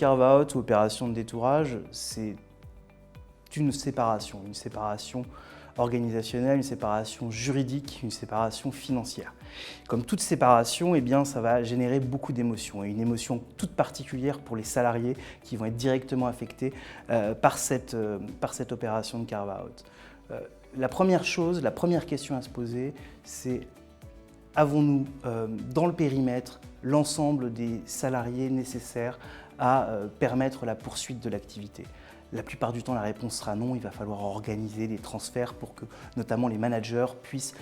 carve-out ou opération de détourage, c'est une séparation organisationnelle, une séparation juridique, une séparation financière. Comme toute séparation, eh bien, ça va générer beaucoup d'émotions, et une émotion toute particulière pour les salariés qui vont être directement affectés par cette opération de carve-out. La première question à se poser, c'est: avons-nous dans le périmètre l'ensemble des salariés nécessaires à permettre la poursuite de l'activité? La plupart du temps, la réponse sera non. Il va falloir organiser des transferts pour que notamment les managers puissent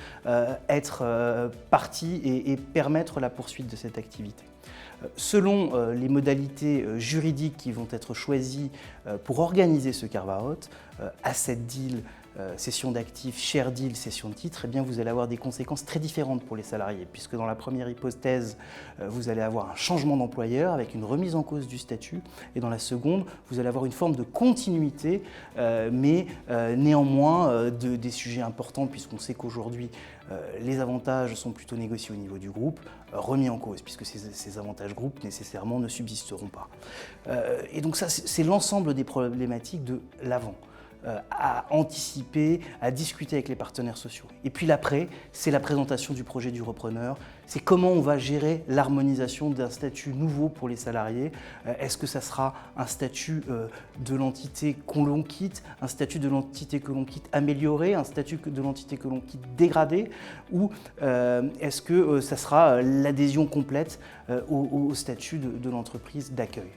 être partie et permettre la poursuite de cette activité. Selon les modalités juridiques qui vont être choisies pour organiser ce carve-out, asset deal, cession d'actifs, share deal, cession de titres, eh bien vous allez avoir des conséquences très différentes pour les salariés, puisque dans la première hypothèse, vous allez avoir un changement d'employeur avec une remise en cause du statut, et dans la seconde, vous allez avoir une forme de continuité, mais néanmoins des sujets importants, puisqu'on sait qu'aujourd'hui, les avantages sont plutôt négociés au niveau du groupe, remis en cause, puisque ces avantages groupes nécessairement ne subsisteront pas. Et donc ça, c'est l'ensemble des problématiques de l'avant. À anticiper, à discuter avec les partenaires sociaux. Et puis l'après, c'est la présentation du projet du repreneur, c'est comment on va gérer l'harmonisation d'un statut nouveau pour les salariés. Est-ce que ça sera un statut de l'entité que l'on quitte, un statut de l'entité que l'on quitte amélioré, un statut de l'entité que l'on quitte dégradé, ou est-ce que ça sera l'adhésion complète au statut de l'entreprise d'accueil?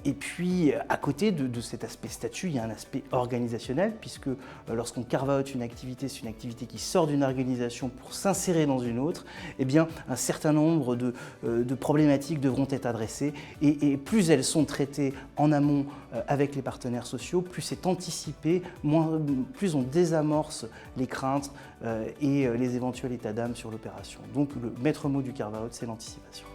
Et puis, à côté de cet aspect statut, il y a un aspect organisationnel, puisque lorsqu'on carve out une activité, c'est une activité qui sort d'une organisation pour s'insérer dans une autre, eh bien, un certain nombre de problématiques devront être adressées, et plus elles sont traitées en amont avec les partenaires sociaux, plus c'est anticipé, plus on désamorce les craintes et les éventuels états d'âme sur l'opération. Donc, le maître mot du carve-out, c'est l'anticipation.